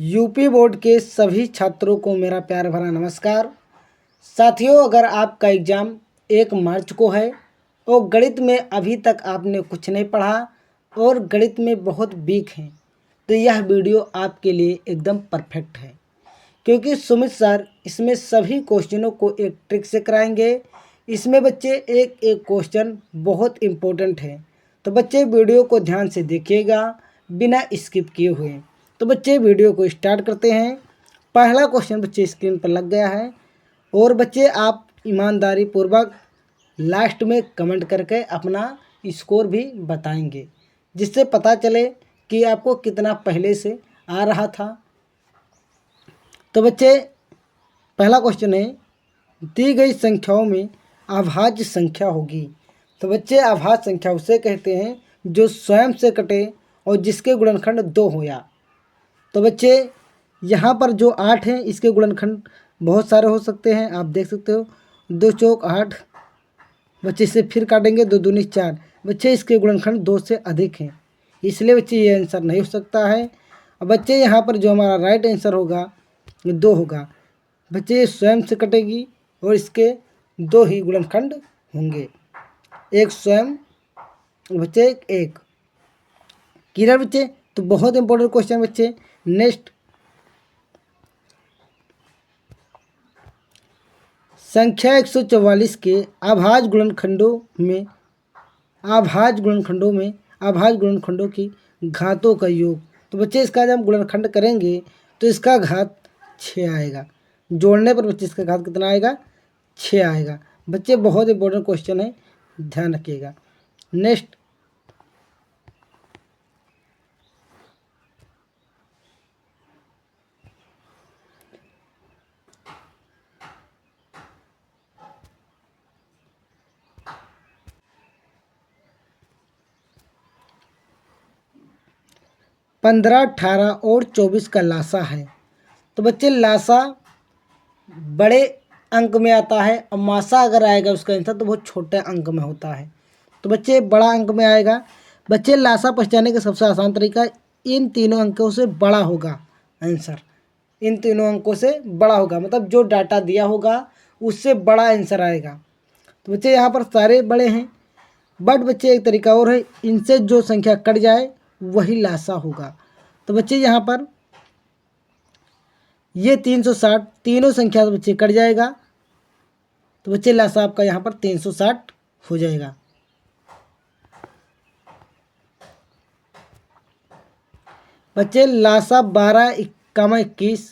UP board के सभी छात्रों को मेरा प्यार भरा नमस्कार। साथियों, अगर आपका एग्ज़ाम 1 मार्च को है और गणित में अभी तक आपने कुछ नहीं पढ़ा और गणित में बहुत वीक हैं, तो यह वीडियो आपके लिए एकदम परफेक्ट है, क्योंकि सुमित सर इसमें सभी क्वेश्चनों को एक ट्रिक से कराएंगे। इसमें बच्चे एक एक क्वेश्चन बहुत इम्पोर्टेंट है, तो बच्चे वीडियो को ध्यान से देखिएगा बिना स्किप किए हुए। तो बच्चे वीडियो को स्टार्ट करते हैं। पहला क्वेश्चन बच्चे स्क्रीन पर लग गया है और बच्चे आप ईमानदारी पूर्वक लास्ट में कमेंट करके अपना स्कोर भी बताएंगे, जिससे पता चले कि आपको कितना पहले से आ रहा था। तो बच्चे पहला क्वेश्चन है, दी गई संख्याओं में अभाज्य संख्या होगी। तो बच्चे अभाज्य संख्या उसे कहते हैं जो स्वयं से कटे और जिसके गुणनखंड 2 हो। या तो बच्चे यहाँ पर जो 8 हैं इसके गुणनखंड बहुत सारे हो सकते हैं, आप देख सकते हो 2 चौक 8। बच्चे इसे फिर काटेंगे 2 दूनी 4। बच्चे इसके गुणनखंड 2 से अधिक हैं, इसलिए बच्चे ये आंसर नहीं हो सकता है। अब बच्चे यहाँ पर जो हमारा राइट आंसर होगा ये 2 होगा। बच्चे ये स्वयं से कटेगी और इसके 2 ही गुणनखंड होंगे, एक स्वयं बच्चे एक। क्लियर बच्चे? तो बहुत इंपॉर्टेंट क्वेश्चन बच्चे। नेक्स्ट, संख्या 144 के अभाज्य गुणनखंडों की घातों का योग। तो बच्चे इसका जब हम गुणनखंड करेंगे तो इसका घात 6 आएगा। जोड़ने पर बच्चे इसका घात कितना आएगा? 6 आएगा। बच्चे बहुत इंपॉर्टेंट क्वेश्चन है, ध्यान रखिएगा। नेक्स्ट, पंद्रह 18 और 24 का लासा है। तो बच्चे लासा बड़े अंक में आता है और मासा अगर आएगा उसका आंसर तो बहुत छोटे अंक में होता है। तो बच्चे बड़ा अंक में आएगा। बच्चे लासा पहचानने का सबसे आसान तरीका इन तीनों अंकों से बड़ा होगा आंसर। इन तीनों अंकों से बड़ा होगा, मतलब जो डाटा दिया होगा उससे बड़ा आंसर आएगा। तो बच्चे यहाँ पर सारे बड़े हैं, बट बच्चे एक तरीका और है, इनसे जो संख्या कट जाए वही लासा होगा। तो बच्चे यहाँ पर ये 360 तीनों संख्या से बच्चे कट जाएगा, तो बच्चे लासा आपका यहाँ पर 360 हो जाएगा। बच्चे लासा 12 इक्कामा 21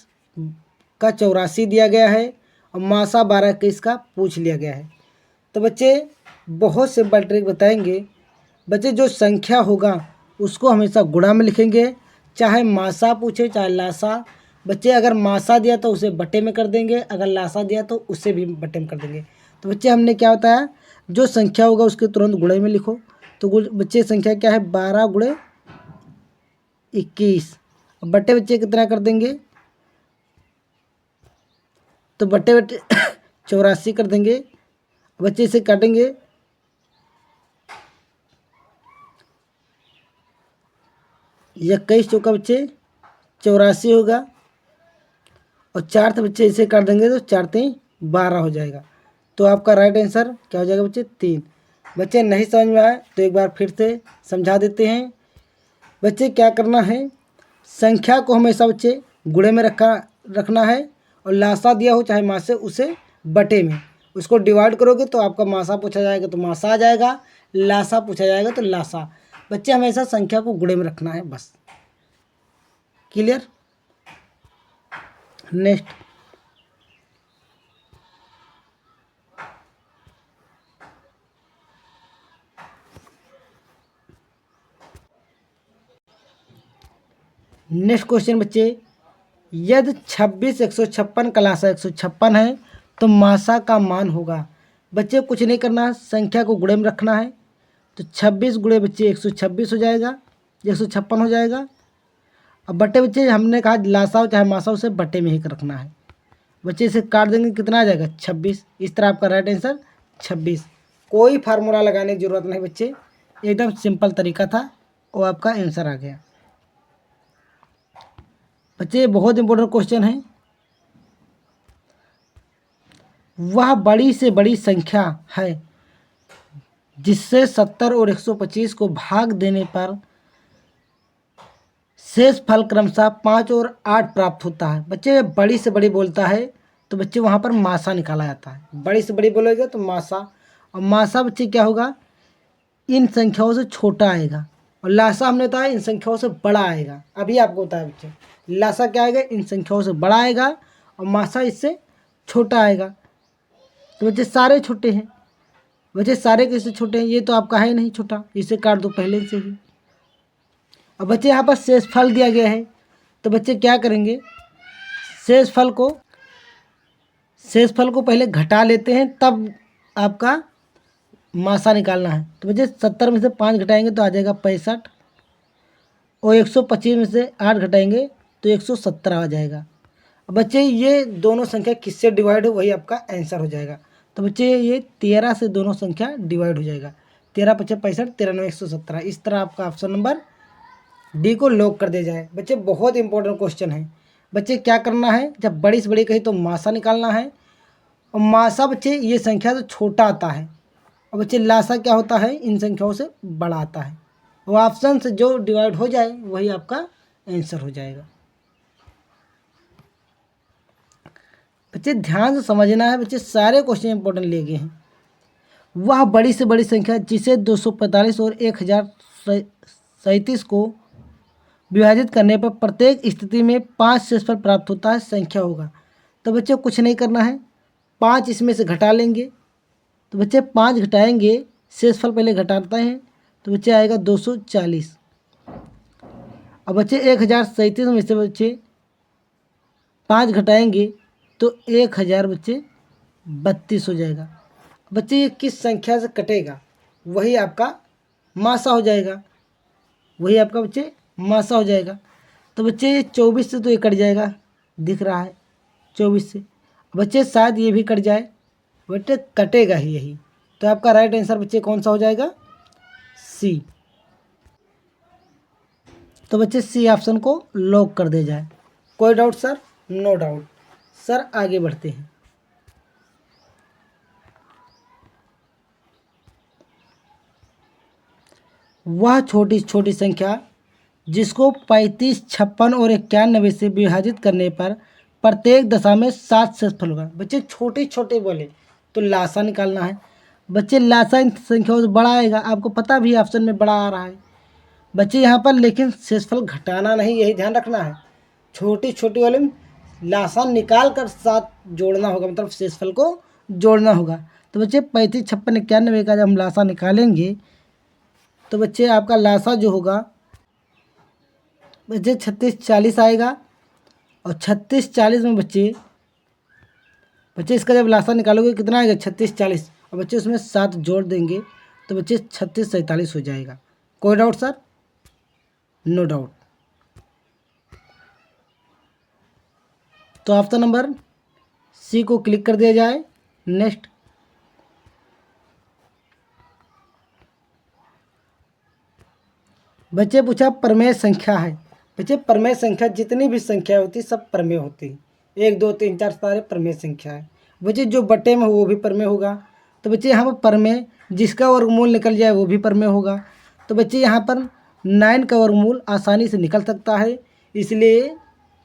का 84 दिया गया है और मासा 12 21 का पूछ लिया गया है। तो बच्चे बहुत सिंपल ट्रिक बताएंगे। बच्चे जो संख्या होगा उसको हमेशा गुणा में लिखेंगे, चाहे मासा पूछे चाहे लासा। बच्चे अगर मासा दिया तो उसे बटे में कर देंगे, अगर लासा दिया तो उसे भी बटे में कर देंगे। तो बच्चे हमने क्या बताया, जो संख्या होगा उसके तुरंत गुणे में लिखो। तो बच्चे संख्या क्या है? 12 गुणे 21। बटे बच्चे कितना कर देंगे? तो बटे 84 कर देंगे। बच्चे इसे काटेंगे, या 21 चौका बच्चे 84 होगा और 4 से बच्चे इसे काट देंगे तो 4 3 12 हो जाएगा। तो आपका राइट आंसर क्या हो जाएगा बच्चे? 3। बच्चे नहीं समझ में आए तो एक बार फिर से समझा देते हैं। बच्चे क्या करना है, संख्या को हमेशा बच्चे गुणे में रखना है और लासा दिया हो चाहे मासे उसे बटे में, उसको डिवाइड करोगे तो आपका मासा पूछा जाएगा तो मासा आ जाएगा, लासा पूछा जाएगा तो लासा। बच्चे हमेशा संख्या को गुणे में रखना है बस। क्लियर? नेक्स्ट, क्वेश्चन बच्चे, यदि 26 156 का लासा 156 है तो मासा का मान होगा। बच्चे कुछ नहीं करना, संख्या को गुणे में रखना है। तो 26 गुणे बच्चे 126 हो जाएगा, 156 हो जाएगा। अब बटे बच्चे हमने कहा लासा हो चाहे मासा उसे बटे में ही रखना है। बच्चे इसे काट देंगे, कितना आ जाएगा? 26। इस तरह आपका राइट आंसर 26। कोई फार्मूला लगाने की ज़रूरत नहीं बच्चे, एकदम सिंपल तरीका था और आपका आंसर आ गया। बच्चे बहुत इंपॉर्टेंट क्वेश्चन है। वह बड़ी से बड़ी संख्या है जिससे 70 और 125 को भाग देने पर शेष फल क्रमशः 5 और 8 प्राप्त होता है। बच्चे बड़ी से बड़ी बोलता है तो बच्चे वहाँ पर मासा निकाला जाता है। बड़ी से बड़ी बोलेगा तो मासा, और मासा बच्चे क्या होगा, इन संख्याओं से छोटा आएगा, और लासा हमने बताया इन संख्याओं से बड़ा आएगा। अभी आपको बताया बच्चे, लासा क्या आएगा, इन संख्याओं से बड़ा आएगा, और मासा इससे छोटा आएगा। तो बच्चे सारे छोटे हैं। बच्चे सारे कैसे छोटे हैं, ये तो आपका है नहीं छोटा, इसे काट दो पहले से ही। अब बच्चे यहाँ पर शेषफल दिया गया है, तो बच्चे क्या करेंगे, शेषफल को पहले घटा लेते हैं, तब आपका मासा निकालना है। तो बच्चे 70 में से 5 घटाएंगे तो आ जाएगा 65, और 125 में से 8 घटाएंगे तो 117 आ जाएगा। अब बच्चे ये दोनों संख्या किससे डिवाइड हो, वही आपका आंसर हो जाएगा। तो बच्चे ये 13 से दोनों संख्या डिवाइड हो जाएगा। 13 × 5 = 65, 13 × 9 = 117। इस तरह आपका ऑप्शन नंबर डी को लॉक कर दिया जाए। बच्चे बहुत इंपॉर्टेंट क्वेश्चन है। बच्चे क्या करना है, जब बड़ी से बड़ी कही तो मासा निकालना है, और मासा बच्चे ये संख्या से छोटा आता है, और बच्चे लासा क्या होता है, इन संख्याओं से बड़ा आता है। वो ऑप्शन से जो डिवाइड हो जाए वही आपका आंसर हो जाएगा। बच्चे ध्यान से समझना है, बच्चे सारे क्वेश्चन इंपॉर्टेंट लिए गए हैं। वह बड़ी से बड़ी संख्या जिसे 245 और 1037 को विभाजित करने पर प्रत्येक स्थिति में 5 शेषफल प्राप्त होता है, संख्या होगा। तो बच्चे कुछ नहीं करना है, 5 इसमें से घटा लेंगे। तो बच्चे 5 घटाएंगे, शेषफल पहले घटाते हैं, तो बच्चे आएगा 240। अब बच्चे 1037 में से बच्चे 5 घटाएंगे तो 1000 बच्चे 32 हो जाएगा। बच्चे ये किस संख्या से कटेगा, वही आपका मासा हो जाएगा, वही आपका बच्चे मासा हो जाएगा। तो बच्चे ये 24 से तो ये कट जाएगा, दिख रहा है 24 से। बच्चे शायद ये भी कट जाए, बट कटेगा ही यही। तो आपका राइट आंसर बच्चे कौन सा हो जाएगा, सी। तो बच्चे सी ऑप्शन को लॉक कर दिया जाए। कोई doubt sir? No doubt sir. आगे बढ़ते हैं। वह छोटी छोटी संख्या जिसको 35, 56 और 91 से विभाजित करने पर प्रत्येक दशा में 7 शेषफल होगा। बच्चे छोटे छोटे बोले तो लासा निकालना है। बच्चे लासा इन संख्याओं से बड़ा आएगा, आपको पता भी ऑप्शन में बड़ा आ रहा है बच्चे यहाँ पर, लेकिन शेषफल घटाना नहीं, यही ध्यान रखना है। छोटी छोटी वाले में लासा निकाल कर 7 जोड़ना होगा, मतलब शेषफल को जोड़ना होगा। तो बच्चे 35, 56, 91 का जब हम लासा निकालेंगे तो बच्चे आपका लासा जो होगा बच्चे 36, 40 आएगा, और 36, 40 में बच्चे इसका जब लासा निकालोगे कितना आएगा, 36, 40, और बच्चे उसमें 7 जोड़ देंगे तो बच्चे 36, 47 हो जाएगा। कोई डाउट सर? No doubt. तो ऑप्शन नंबर सी को क्लिक कर दिया जाए। नेक्स्ट, बच्चे पूछा प्रमेय संख्या है। बच्चे प्रमेय संख्या जितनी भी संख्या होती सब प्रमेय होती है। 1, 2, 3, 4 सारे प्रमेय संख्या है। बच्चे जो बटे में वो भी प्रमेय होगा। तो बच्चे यहाँ पर प्रमेय जिसका वर्गमूल निकल जाए वो भी प्रमेय होगा। तो बच्चे यहाँ पर 9 का वर्गमूल आसानी से निकल सकता है, इसलिए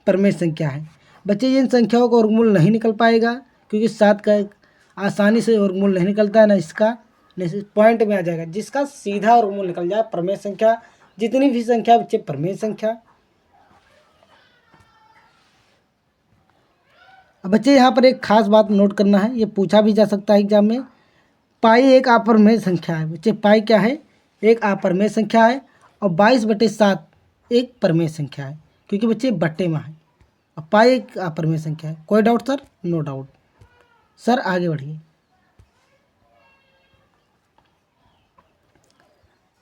प्रमेय संख्या है। बच्चे इन संख्याओं का वर्गमूल नहीं निकल पाएगा क्योंकि 7 का आसानी से वर्गमूल नहीं निकलता है, ना इसका, न पॉइंट में आ जाएगा। जिसका सीधा वर्गमूल निकल जाए प्रमेय संख्या, जितनी भी संख्या बच्चे प्रमेय संख्या। अब बच्चे यहाँ पर एक खास बात नोट करना है, ये पूछा भी जा सकता है एग्जाम में। पाई एक अपरिमेय संख्या है। बच्चे पाई क्या है, एक अपरिमेय संख्या है, और 22/7 एक परिमेय संख्या है, क्योंकि बच्चे बट्टे में है। अब पाई एक अपरिमेय संख्या है। कोई doubt sir? No doubt sir. आगे बढ़िए।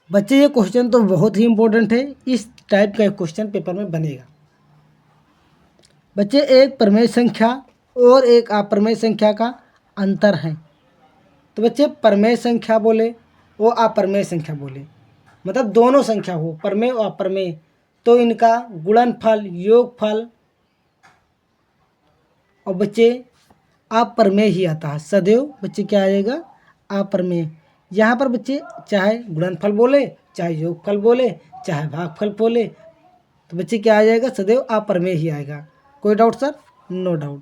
बच्चे ये क्वेश्चन तो बहुत ही इंपॉर्टेंट है, इस टाइप का एक क्वेश्चन पेपर में बनेगा। बच्चे एक परिमेय संख्या और एक अपरिमेय संख्या का अंतर है। तो बच्चे परिमेय संख्या बोले वो अपरिमेय संख्या बोले, मतलब दोनों संख्या हो परिमेय और अपरिमेय, तो इनका गुणनफल, योगफल और बच्चे अप्रमेय ही आता है, सदैव बच्चे क्या आएगा, अप्रमेय। यहाँ पर बच्चे चाहे गुणनफल बोले, चाहे योगफल बोले, चाहे भागफल बोले, तो बच्चे क्या आ जाएगा, सदैव अप्रमेय ही आएगा। कोई doubt sir? No doubt.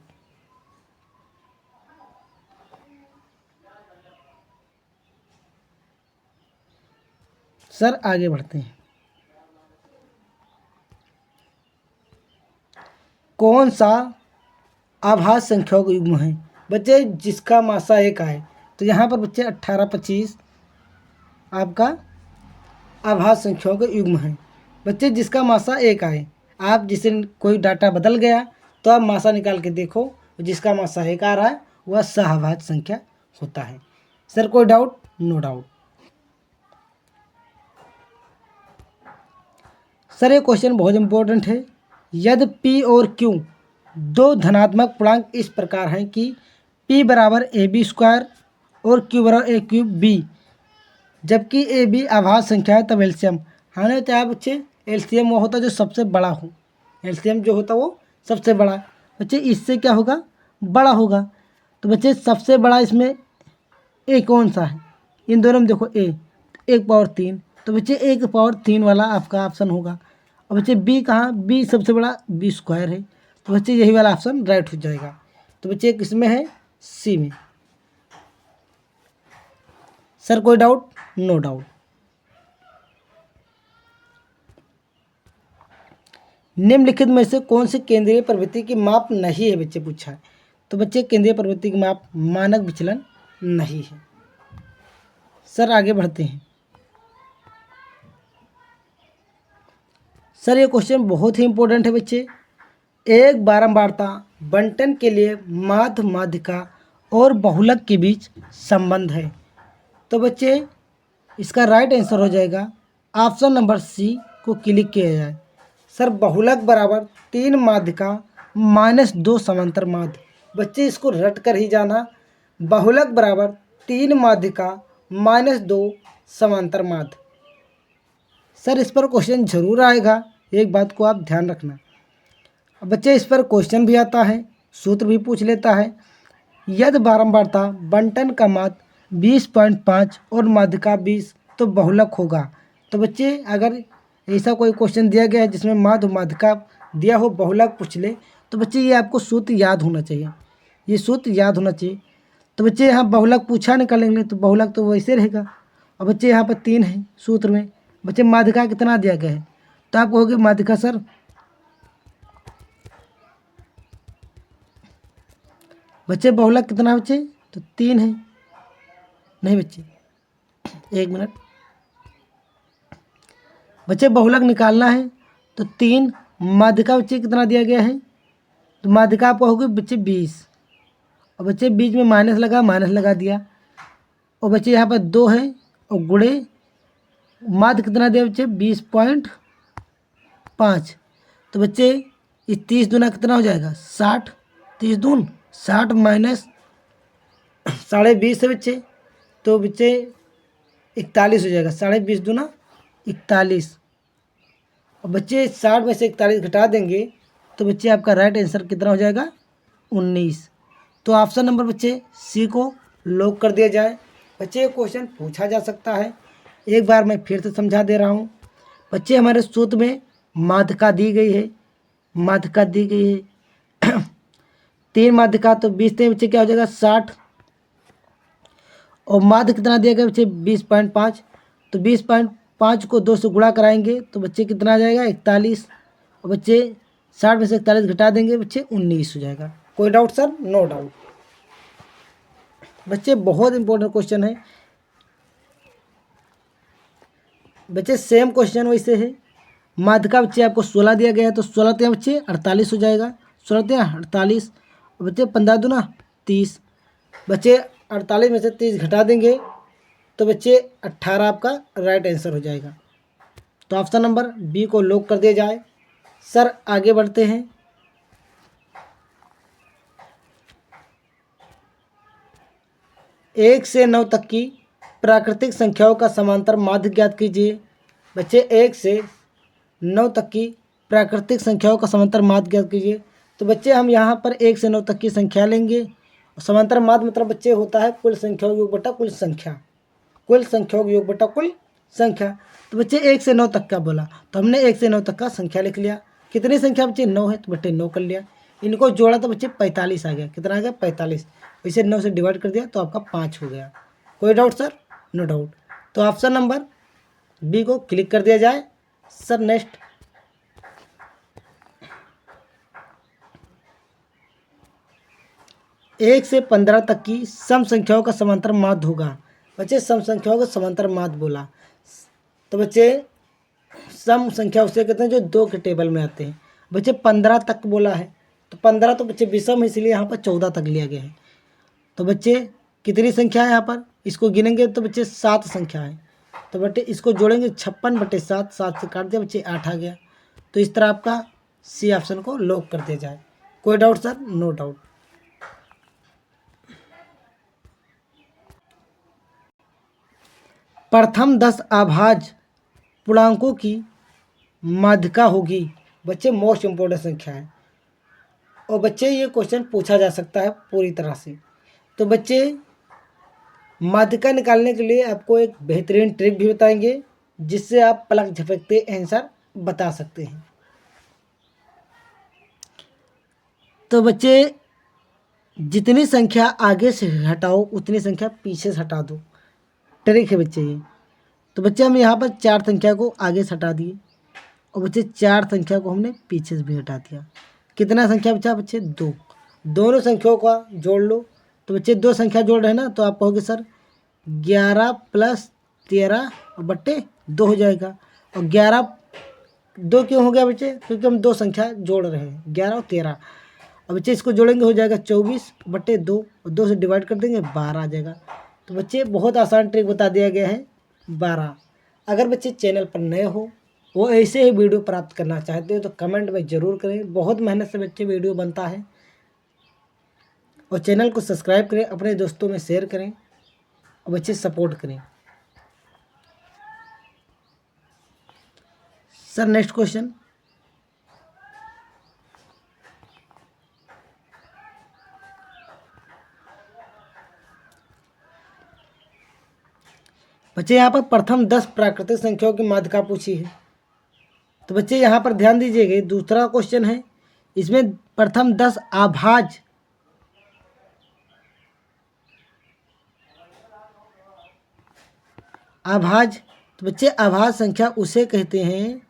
Sir आगे बढ़ते हैं। कौन सा आभाज्य संख्याओं का युग्म है? बच्चे जिसका मासा एक आए, तो यहाँ पर बच्चे 18, 25 आपका आभाज्य संख्याओं का युग्म है। बच्चे जिसका मासा एक आए, आप जिसे कोई डाटा बदल गया तो आप मासा निकाल के देखो, जिसका मासा एक आ रहा है वह सहअभाज्य संख्या होता है। सर कोई डाउट? No doubt. सर ये क्वेश्चन बहुत इंपॉर्टेंट है। यदि P और Q दो धनात्मक पूर्णांक इस प्रकार हैं कि P बराबर AB² और Q बराबर A³ जबकि AB आभाज्य संख्या है, तब एलसीएम हाँ चाहे बच्चे एलसीएम वो होता जो सबसे बड़ा हो, एलसीएम जो होता वो सबसे बड़ा। बच्चे इससे क्या होगा, बड़ा होगा। तो बच्चे सबसे बड़ा इसमें ए कौन सा है, इन दोनों में देखो ए 1/3, तो बच्चे 1/3 वाला आपका ऑप्शन होगा। और बच्चे बी कहाँ, बी सबसे बड़ा B² है, तो बच्चे यही वाला ऑप्शन राइट हो जाएगा। तो बच्चे किसमें है, सी में। सर कोई डाउट? No doubt. निम्नलिखित में से कौन सी केंद्रीय प्रवृत्ति की माप नहीं है, बच्चे पूछा है। तो बच्चे केंद्रीय प्रवृत्ति की माप मानक विचलन नहीं है। सर आगे बढ़ते हैं। सर ये क्वेश्चन बहुत ही इंपॉर्टेंट है बच्चे। एक बारंबारता बंटन के लिए माध्य, माध्यिका और बहुलक के बीच संबंध है। तो बच्चे इसका राइट आंसर हो जाएगा ऑप्शन नंबर सी को क्लिक किया जाए। सर बहुलक बराबर 3 माध्यिका -2 समांतर माध्य। बच्चे इसको रट कर ही जाना, बहुलक बराबर 3 माध्यिका -2 समांतर माध्य। सर इस पर क्वेश्चन जरूर आएगा, एक बात को आप ध्यान रखना। बच्चे इस पर क्वेश्चन भी आता है, सूत्र भी पूछ लेता है। यदि बारंबारता बंटन का माध्य 20.5 और माध्यिका 20 तो बहुलक होगा। तो बच्चे अगर ऐसा कोई क्वेश्चन दिया गया है जिसमें माध्य माध्यिका दिया हो, बहुलक पूछ ले, तो बच्चे ये आपको सूत्र याद होना चाहिए, ये सूत्र याद होना चाहिए। तो बच्चे यहाँ बहुलक पूछा निकालेंगे तो बहुलक तो वैसे रहेगा। और बच्चे यहाँ पर 3 है सूत्र में, बच्चे माध्यिका कितना दिया गया है, तो आप कहोगे माध्यिका सर बच्चे बहुलक कितना बच्चे, तो 3 है। नहीं बच्चे, एक मिनट, बच्चे बहुलक निकालना है तो 3, माध्यिका बच्चे कितना दिया गया है, तो माध्यिका आपको होगी बच्चे 20, और बच्चे बीच में माइनस लगा दिया, और बच्चे यहाँ पर 2 है और गुणे माध्य कितना दिया बच्चे 20.5। तो बच्चे इस 30 दूना कितना हो जाएगा 60, 30 दून 60 माइनस 20.5 है बच्चे, तो बच्चे 41 हो जाएगा। 20.5 दूना 41, और बच्चे 60 में से 41 घटा देंगे तो बच्चे आपका राइट आंसर कितना हो जाएगा 19। तो ऑप्शन नंबर बच्चे सी को लॉक कर दिया जाए। बच्चे क्वेश्चन पूछा जा सकता है, एक बार मैं फिर से समझा दे रहा हूँ। बच्चे हमारे सूत्र में माध्यिका दी गई है, माध्यिका दी गई है 3 माध्यिका, तो 20 से बच्चे क्या हो जाएगा 60, और माध्य कितना दिया गया बच्चे 20.5, तो 20.5 को 2 से गुणा कराएंगे तो बच्चे कितना आ जाएगा 41, और बच्चे 60 में से 41 घटा देंगे बच्चे 19 हो जाएगा। कोई डाउट सर? No doubt. बच्चे बहुत इंपॉर्टेंट क्वेश्चन है बच्चे, सेम क्वेश्चन वैसे है। माध्यिका बच्चे आपको 16 दिया गया है, तो 16 ते बच्चे 48 हो जाएगा, 16 ते 48, और बच्चे 15 दूना 30, बच्चे 48 में से 30 घटा देंगे तो बच्चे 18 आपका राइट आंसर हो जाएगा। तो ऑप्शन नंबर बी को लॉक कर दिया जाए। सर आगे बढ़ते हैं। एक से 9 तक की प्राकृतिक संख्याओं का समांतर माध्य ज्ञात कीजिए। बच्चे 1 से 9 तक की प्राकृतिक संख्याओं का समांतर माध्य ज्ञात कीजिए। तो बच्चे हम यहाँ पर 1 से 9 तक की संख्या लेंगे। समांतर माध्य मतलब बच्चे होता है कुल संख्याओं योग बटा कुल संख्या, कुल संख्याओं योग बटा कुल संख्या। तो बच्चे 1 से 9 तक का बोला, तो हमने 1 से 9 तक का संख्या लिख लिया। कितनी संख्या बच्चे 9 है, तो बच्चे 9 कर लिया। इनको जोड़ा तो बच्चे 45 आ गया। कितना आ गया 45। इसे 9 से डिवाइड कर दिया तो आपका 5 हो गया। कोई डाउट सर? No doubt. तो ऑप्शन नंबर बी को क्लिक कर दिया जाए। सर नेक्स्ट, 1 से 15 तक की सम संख्याओं का समांतर माध्य होगा। बच्चे सम संख्याओं का समांतर माध्य बोला, तो बच्चे सम संख्या उसे कहते हैं जो 2 के टेबल में आते हैं। बच्चे 15 तक बोला है, तो 15 तो बच्चे विषम है, इसलिए यहाँ पर 14 तक लिया गया है। तो बच्चे कितनी संख्या है यहाँ पर, इसको गिनेंगे तो बच्चे 7 संख्या है। तो बच्चे इसको जोड़ेंगे 56/7, 7 से काट दिया बच्चे 8 आ गया। तो इस तरह आपका सी ऑप्शन को लॉक कर दिया जाए। कोई डाउट सर? No doubt. प्रथम 10 अभाज्य पूर्णांकों की माध्यिका होगी। बच्चे मोस्ट इम्पोर्टेंट संख्या है, और बच्चे ये क्वेश्चन पूछा जा सकता है पूरी तरह से। तो बच्चे माध्यिका निकालने के लिए आपको एक बेहतरीन ट्रिक भी बताएंगे, जिससे आप पलक झपकते आंसर बता सकते हैं। तो बच्चे जितनी संख्या आगे से हटाओ उतनी संख्या पीछे से हटा दो, ट्रिक है बच्चे ये। तो बच्चे हम यहाँ पर 4 संख्या को आगे से हटा दिए, और बच्चे 4 संख्या को हमने पीछे से भी हटा दिया। कितना संख्या बचा बच्चे? 2। दोनों संख्याओं का जोड़ लो। तो बच्चे 2 संख्या जोड़ रहे हैं ना, तो आप कहोगे सर 11 + 13 बट्टे 2 हो जाएगा। और 11 2 क्यों हो गया बच्चे? क्योंकि हम 2 संख्या जोड़ रहे हैं, 11 और 13। अब बच्चे इसको जोड़ेंगे हो जाएगा 24/2, और 2 से डिवाइड कर देंगे 12 आ जाएगा। तो बच्चे बहुत आसान ट्रिक बता दिया गया है 12। अगर बच्चे चैनल पर नए हो, वो ऐसे ही वीडियो प्राप्त करना चाहते हो, तो कमेंट में ज़रूर करें। बहुत मेहनत से बच्चे वीडियो बनता है। और चैनल को सब्सक्राइब करें, अपने दोस्तों में शेयर करें, और बच्चे सपोर्ट करें। सर नेक्स्ट क्वेश्चन, बच्चे यहाँ पर प्रथम 10 प्राकृतिक संख्याओं की माध्यिका पूछी है। तो बच्चे यहाँ पर ध्यान दीजिएगा, दूसरा क्वेश्चन है, इसमें प्रथम 10 अभाज्य तो बच्चे अभाज्य संख्या उसे कहते हैं,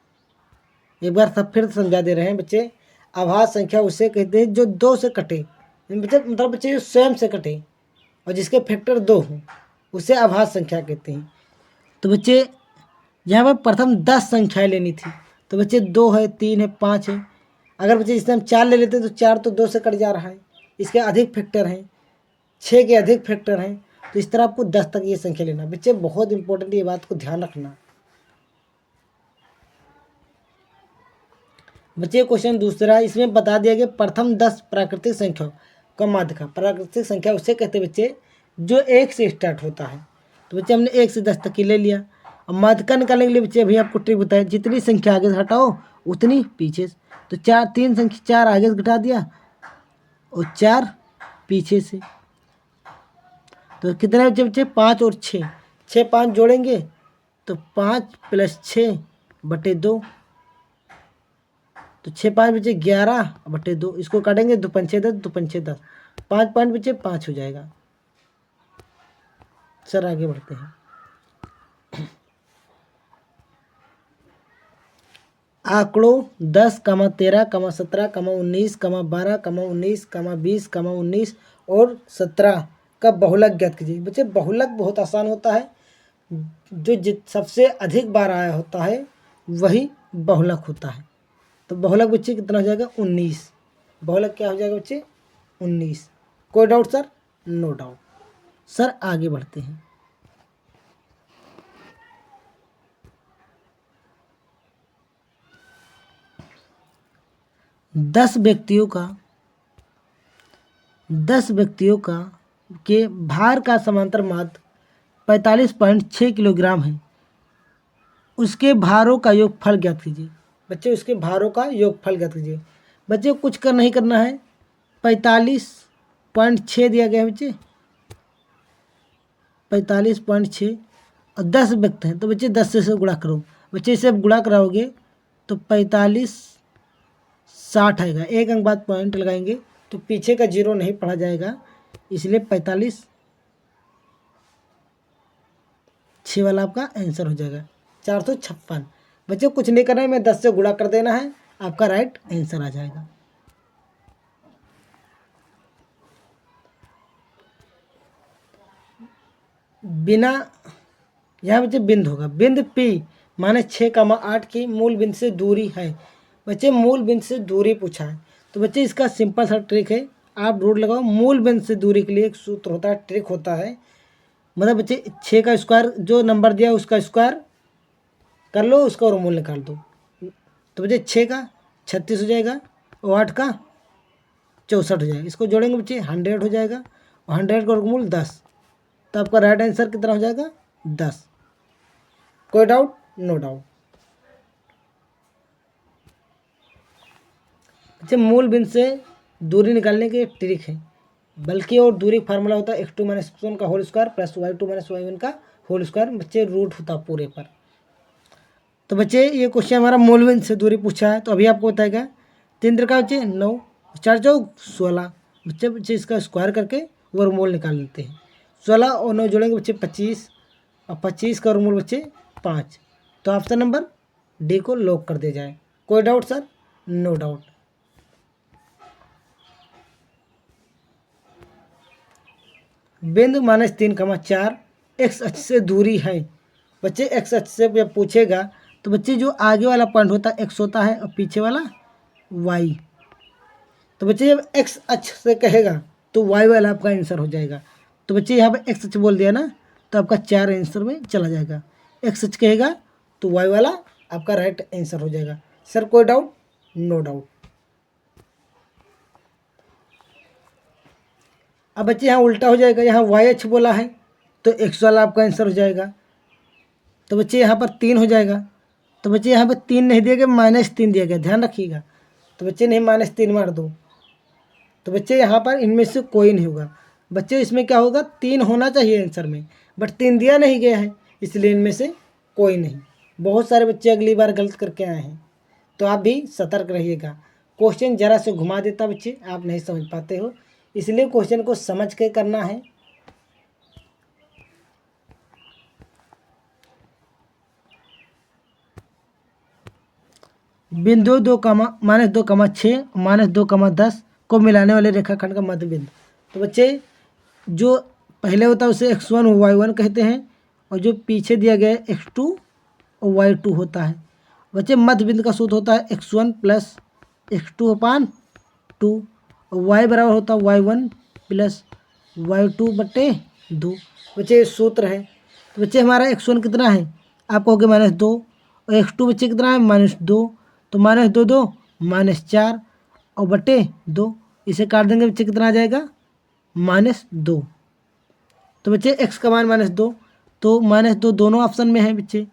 एक बार सब फिर समझा दे रहे हैं बच्चे। अभाज्य संख्या उसे कहते हैं जो 2 से कटे, बच्चे मतलब बच्चे जो स्वयं से कटे और जिसके फैक्टर 2 हों, उसे अभाज्य संख्या कहते हैं। तो बच्चे यहाँ पर प्रथम 10 संख्याएँ लेनी थी। तो बच्चे 2 है, 3 है, 5 है। अगर बच्चे इसमें हम 4 ले लेते हैं तो 4 तो 2 से कट जा रहा है, इसके अधिक फैक्टर हैं, 6 के अधिक फैक्टर हैं। तो इस तरह आपको 10 तक ये संख्या लेना। बच्चे बहुत इंपॉर्टेंट, ये बात को ध्यान रखना। बच्चे क्वेश्चन दूसरा, इसमें बता दिया गया प्रथम 10 प्राकृतिक संख्या का माध्यिका। प्राकृतिक संख्या उसे कहते हैं बच्चे जो 1 से स्टार्ट होता है। तो बच्चे हमने 1 से 10 तक की ले लिया। अब माध्यिका निकालने के लिए बच्चे अभी आपको ट्रिक बताया, जितनी संख्या आगे से हटाओ उतनी पीछे से। तो 3 संख्या 4 आगे से घटा दिया और 4 पीछे से। तो कितने बच्चे बच्चे 5 और 6, 6 5 जोड़ेंगे तो 5 + 6/2। तो 6 5 बचे 11/2। इसको काटेंगे 2 5 10, 2 5 10, 5 5 बचे 5 हो जाएगा। सर आगे बढ़ते हैं। आंकड़ों 10, 13, 17, 19, 12, 19, 20, 19 और 17 का बहुलक ज्ञात कीजिए। बच्चे बहुलक बहुत आसान होता है, जो सबसे अधिक बार आया होता है वही बहुलक होता है। तो बहुलक बच्चे कितना हो जाएगा? 19। बहुलक क्या हो जाएगा बच्चे? 19। कोई doubt sir? No doubt. Sir आगे बढ़ते हैं। दस व्यक्तियों का के भार का समांतर माध्य 45.6 किलोग्राम है। उसके भारों का योगफल ज्ञात कीजिए। बच्चे उसके भारों का योगफल ज्ञात कीजिए। बच्चे कुछ कर नहीं करना है, 45.6 दिया गया है बच्चे, 45.6 और 10 व्यक्त हैं, तो बच्चे 10 से गुणा करो। बच्चे इसे गुणा कराओगे तो 45/60 आएगा। एक अंक बाद पॉइंट लगाएंगे तो पीछे का जीरो नहीं पढ़ा जाएगा, इसलिए 45/6 वाला आपका आंसर हो जाएगा 456। बच्चे कुछ नहीं करना है, मैं 10 से गुणा कर देना है, आपका राइट आंसर आ जाएगा। बिना, यहाँ बच्चे बिंद होगा, बिंद P माने 6,8 की मूल बिंद से दूरी है। बच्चे मूल बिंद से दूरी पूछा है, तो बच्चे इसका सिंपल सा ट्रिक है, आप रूल लगाओ। मूल बिंद से दूरी के लिए एक सूत्र होता है, ट्रिक होता है, मतलब बच्चे 6 का स्क्वायर, जो नंबर दिया उसका स्क्वायर कर लो, उसका वर्गमूल निकाल दो। तो बच्चे 6 का 36 हो जाएगा और 8 का 64 हो जाएगा। इसको जोड़ेंगे बच्चे 100 हो जाएगा और 100 का वर्गमूल 10, तो आपका राइट आंसर कितना हो जाएगा 10। कोई डाउट? No doubt. अच्छा, मूल बिंदु से दूरी निकालने की एक ट्रिक है, बल्कि और दूरी फार्मूला होता है x2 - x1 का whole square plus y2 - y1 का होल स्क्वायर। बच्चे रूट होता पूरे पर। तो बच्चे ये क्वेश्चन हमारा मूल बिंदु से दूरी पूछा है, तो अभी आपको बताएगा 3 त्रिका बच्चे 9, 4 चौक 16। बच्चे बच्चे इसका स्क्वायर करके वर्गमूल निकाल लेते हैं। 16 और 9 जोड़ेंगे बच्चे 25 और 25 का वर्गमूल बच्चे 5। तो ऑप्शन नंबर डी को लॉक कर दिया जाए। कोई डाउट सर? No doubt. बिंदु -3,4 एक्स अक्ष से दूरी है। बच्चे एक्स अक्ष से जब पूछेगा तो बच्चे जो आगे वाला पॉइंट होता है एक्स होता है और पीछे वाला वाई। तो बच्चे जब एक्स अक्ष से कहेगा तो वाई वाला आपका आंसर हो जाएगा। तो बच्चे यहाँ पे एक्स अक्ष बोल दिया ना, तो आपका 4 आंसर में चला जाएगा। एक्स अक्ष कहेगा तो वाई वाला आपका राइट आंसर हो जाएगा। सर कोई डाउट? No doubt. अब बच्चे यहाँ उल्टा हो जाएगा, यहाँ वाई अक्ष बोला है तो एक्स वाला आपका आंसर हो जाएगा। तो बच्चे यहाँ पर 3 हो जाएगा। तो बच्चे यहाँ पर 3 नहीं दिया गया, -3 दिया गया, ध्यान रखिएगा। तो बच्चे नहीं -3 मार दो, तो बच्चे यहाँ पर इनमें से कोई नहीं होगा। बच्चे इसमें क्या होगा, 3 होना चाहिए आंसर में, बट 3 दिया नहीं गया है, इसलिए इनमें से कोई नहीं। बहुत सारे बच्चे अगली बार गलत करके आए हैं, तो आप भी सतर्क रहिएगा। क्वेश्चन ज़रा से घुमा देता बच्चे, आप नहीं समझ पाते हो, इसलिए क्वेश्चन को समझ के करना है। बिंदु -2,6 -2,10 को मिलाने वाले रेखाखंड का मध्य बिंदु। तो बच्चे जो पहले होता है उसे x1 और y1 कहते हैं, और जो पीछे दिया गया है x2 और y2 होता है। बच्चे मध्य बिंदु का सूत्र होता है x1 + x2/2 और y बराबर होता है y1 + y2/2। बच्चे ये सूत्र है। तो बच्चे हमारा x1 कितना है, आप कहोगे -2, और x2 बच्चे कितना है -2, तो -2 2 -4 और बटे 2, इसे काट देंगे बच्चे कितना आ जाएगा -2। तो बच्चे x का मान -2, तो -2 दोनों ऑप्शन में है बच्चे।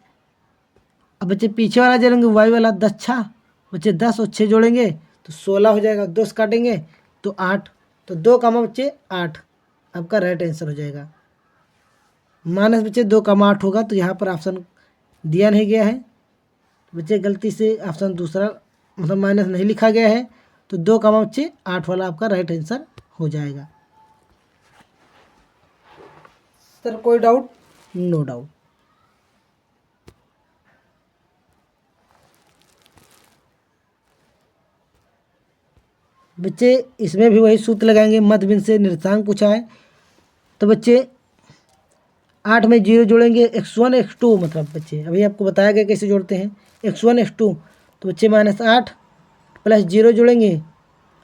अब बच्चे पीछे वाला जोड़ेंगे y वाला 10 छा, बच्चे 10 और 6 जोड़ेंगे तो 16 हो जाएगा, 2 से काटेंगे तो 8, तो 2 कामा बच्चे 8 आपका राइट आंसर हो जाएगा। माइनस बच्चे 2,8 होगा, तो यहाँ पर ऑप्शन दिया नहीं गया है, बच्चे गलती से ऑप्शन दूसरा मतलब माइनस नहीं लिखा गया है, तो 2,8 वाला आपका राइट आंसर हो जाएगा। सर कोई डाउट? No doubt. बच्चे इसमें भी वही सूत्र लगाएंगे, मध्य बिंदु से निर्देशांक पूछा है, तो बच्चे 8 में 0 जोड़ेंगे, x1 x2 मतलब बच्चे अभी आपको बताया गया कैसे जोड़ते हैं, x1 x2, तो बच्चे -8 + 0 जोड़ेंगे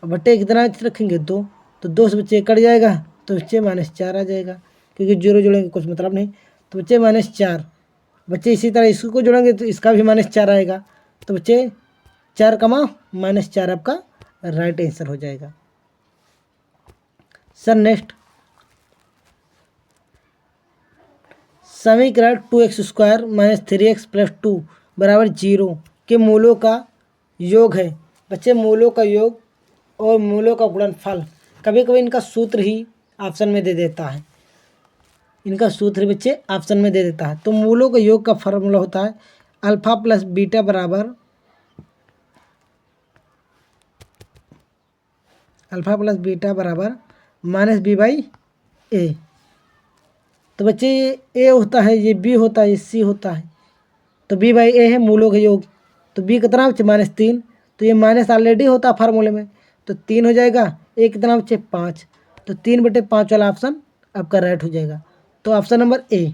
और बट्टे कितना रखेंगे 2, तो 2 से बच्चे कट जाएगा, तो बच्चे -4 आ जाएगा, क्योंकि 0 जोड़ेंगे कुछ मतलब नहीं, तो बच्चे -4। बच्चे इसी तरह इसको जोड़ेंगे तो इसका भी -4 आएगा, तो बच्चे 4 कमा -4 आपका राइट आंसर हो जाएगा। सर नेक्स्ट समीकरण 2x² - 3x + 2 = 0 के मूलों का योग है। बच्चे मूलों का योग और मूलों का गुणनफल, कभी कभी इनका सूत्र ही ऑप्शन में दे देता है, इनका सूत्र बच्चे ऑप्शन में दे देता है। तो मूलों का योग का फार्मूला होता है अल्फा प्लस बीटा बराबर माइनस बी बाई ए। तो बच्चे ये ए होता है, ये बी होता है, ये सी होता है, तो बी बाई ए है मूलों का योग। तो बी कितना बच्चे -3, तो ये माइनस ऑलरेडी होता है फार्मूले में, तो 3 हो जाएगा। ए कितना बच्चे 5, तो 3/5 वाला ऑप्शन आपका राइट हो जाएगा। तो ऑप्शन नंबर ए।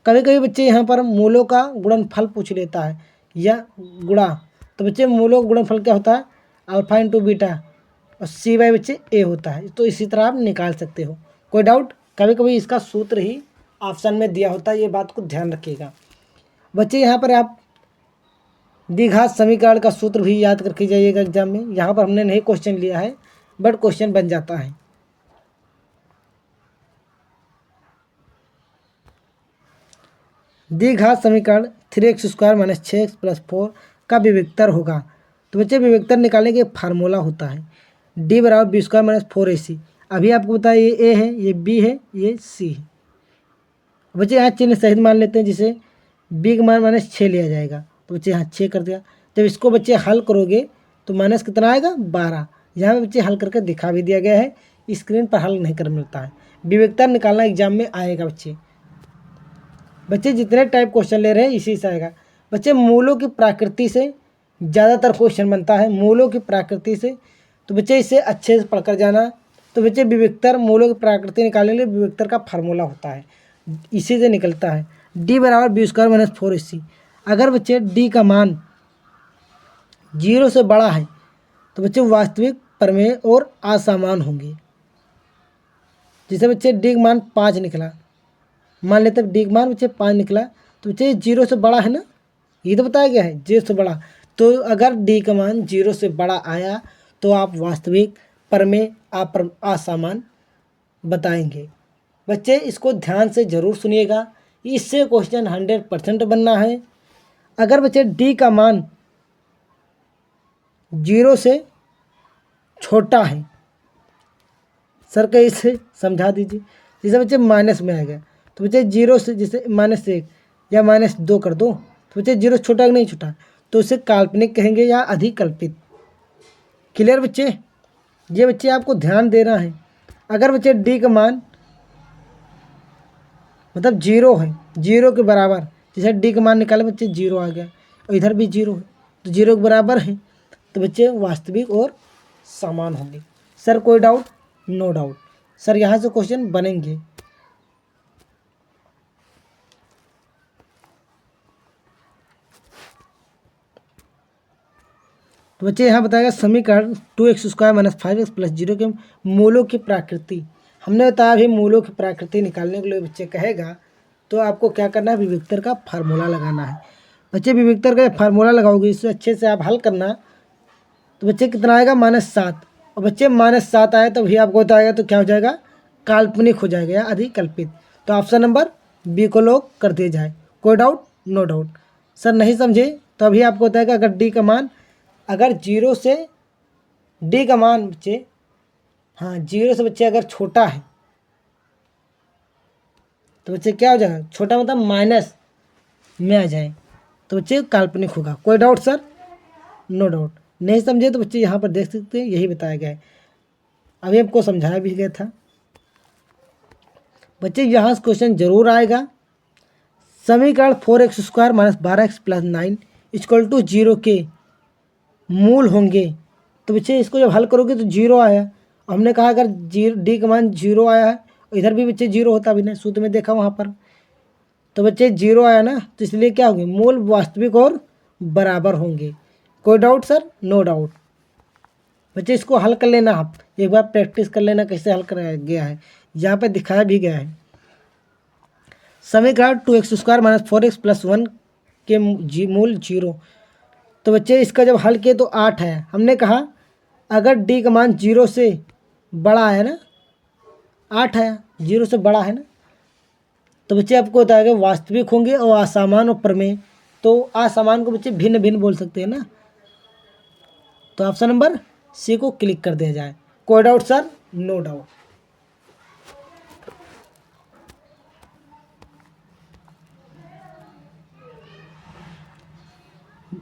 कभी कभी बच्चे यहाँ पर मूलों का गुणनफल पूछ लेता है या गुणा, तो बच्चे मूलों का गुणनफल क्या होता है अल्फा इंटू बीटा और सी बाई बच्चे ए होता है। तो इसी तरह आप निकाल सकते हो। कोई डाउट? कभी कभी इसका सूत्र ही ऑप्शन में दिया होता है, ये बात को ध्यान रखिएगा बच्चे। यहाँ पर आप द्विघात समीकरण का सूत्र भी याद करके जाइएगा एग्जाम में। यहाँ पर हमने नहीं क्वेश्चन लिया है, बट क्वेश्चन बन जाता है। द्विघात समीकरण 3x² - 6x + 4 का विविक्तर होगा। तो बच्चे विविक्तर निकालने के फार्मूला होता है d = b² - 4ac। अभी आपको बताया ये ए है, ये बी है, ये सी है। बच्चे यहाँ चिन्ह सहित मान लेते हैं, जिसे b का मान -6 लिया जाएगा। तो बच्चे यहाँ 6 कर दिया। जब इसको बच्चे हल करोगे तो माइनस कितना आएगा 12। यहाँ पे बच्चे हल करके दिखा भी दिया गया है, स्क्रीन पर हल नहीं कर मिलता है। विविक्तर निकालना एग्जाम में आएगा बच्चे जितने टाइप क्वेश्चन ले रहे हैं इसी से आएगा। बच्चे मूलों की प्रकृति से ज़्यादातर क्वेश्चन बनता है, मूलों की प्रकृति से। तो बच्चे इसे अच्छे से पढ़कर जाना। तो बच्चे विविक्तर मूलों की प्रकृति निकालने के लिए विविक्तर का फार्मूला होता है, इसी से निकलता है d = b² - 4ac। अगर बच्चे d का मान 0 से बड़ा है तो बच्चे वास्तविक, प्रमेय और असमान होंगे। जैसे बच्चे d का मान 5 निकला, मान लेते हैं d का मान बच्चे 5 निकला, तो बच्चे 0 से बड़ा है ना, ये तो बताया गया है 0 से बड़ा। तो अगर d का मान 0 से बड़ा आया तो आप वास्तविक, प्रमेय, असमान बताएंगे। बच्चे इसको ध्यान से ज़रूर सुनिएगा, इससे क्वेश्चन 100% बनना है। अगर बच्चे d का मान 0 से छोटा है, सर कहीं से समझा दीजिए। जैसे बच्चे माइनस में आ गया, तो बच्चे 0 से, जैसे -1 या -2 कर दो, तो बच्चे 0 छोटा नहीं छोटा, तो उसे काल्पनिक कहेंगे या अधिकल्पित। क्लियर बच्चे? ये बच्चे आपको ध्यान देना है। अगर बच्चे d का मान मतलब 0 है, 0 के बराबर, जैसे d का मान निकाले बच्चे 0 आ गया और इधर भी 0 है, तो 0 के बराबर है, तो बच्चे वास्तविक और समान होंगे। सर कोई डाउट? नो डाउट सर, यहाँ से क्वेश्चन बनेंगे। तो बच्चे यहाँ बताएगा समीकरण 2x² - 5x + 0 के मूलों की प्रकृति। हमने बताया अभी मूलों की प्रकृति निकालने के लिए बच्चे कहेगा तो आपको क्या करना है, विविक्तर का फार्मूला लगाना है। बच्चे विविक्तर का फार्मूला लगाओगे, इससे अच्छे से आप हल करना। तो बच्चे कितना आएगा -7, और बच्चे -7 आए तो भी आपको बताएगा तो क्या हो जाएगा, काल्पनिक हो जाएगा या अधिकल्पित। तो ऑप्शन नंबर बी को लॉक कर दिया जाए। कोई डाउट? No doubt. सर नहीं समझे तो अभी आपको बताएगा अगर डी का मान, अगर 0 से d का मान बच्चे, हाँ 0 से बच्चे अगर छोटा है तो बच्चे क्या हो जाएगा, छोटा मतलब माइनस में आ जाए, तो बच्चे काल्पनिक होगा। कोई डाउट सर? No doubt. नहीं समझे तो बच्चे यहाँ पर देख सकते हैं, यही बताया गया है, अभी आपको समझाया भी गया था। बच्चे यहाँ से क्वेश्चन जरूर आएगा। समीकरण 4x² - 12x + 9 = 0 के मूल होंगे। तो बच्चे इसको जब हल करोगे तो 0 आया, हमने कहा अगर d का मान 0 आया है, इधर भी बच्चे 0 होता, अभी ने सूत्र में देखा वहाँ पर, तो बच्चे 0 आया ना, तो इसलिए क्या होंगे, मूल वास्तविक और बराबर होंगे। कोई डाउट सर? No doubt. बच्चे इसको हल कर लेना, आप एक बार प्रैक्टिस कर लेना कैसे हल कराया गया है, यहाँ पे दिखाया भी गया है। समीकरण 2x² - 4x + 1 के मूल 0। तो बच्चे इसका जब हल किए तो 8 है। हमने कहा अगर d का मान 0 से बड़ा है ना, 8 है, 0 से बड़ा है ना, तो बच्चे आपको बताएगा वास्तविक होंगे और असमान और प्रमेय। तो असमान को बच्चे भिन्न भिन्न बोल सकते हैं ना, तो ऑप्शन नंबर सी को क्लिक कर दिया जाए। कोई डाउट सर? No doubt.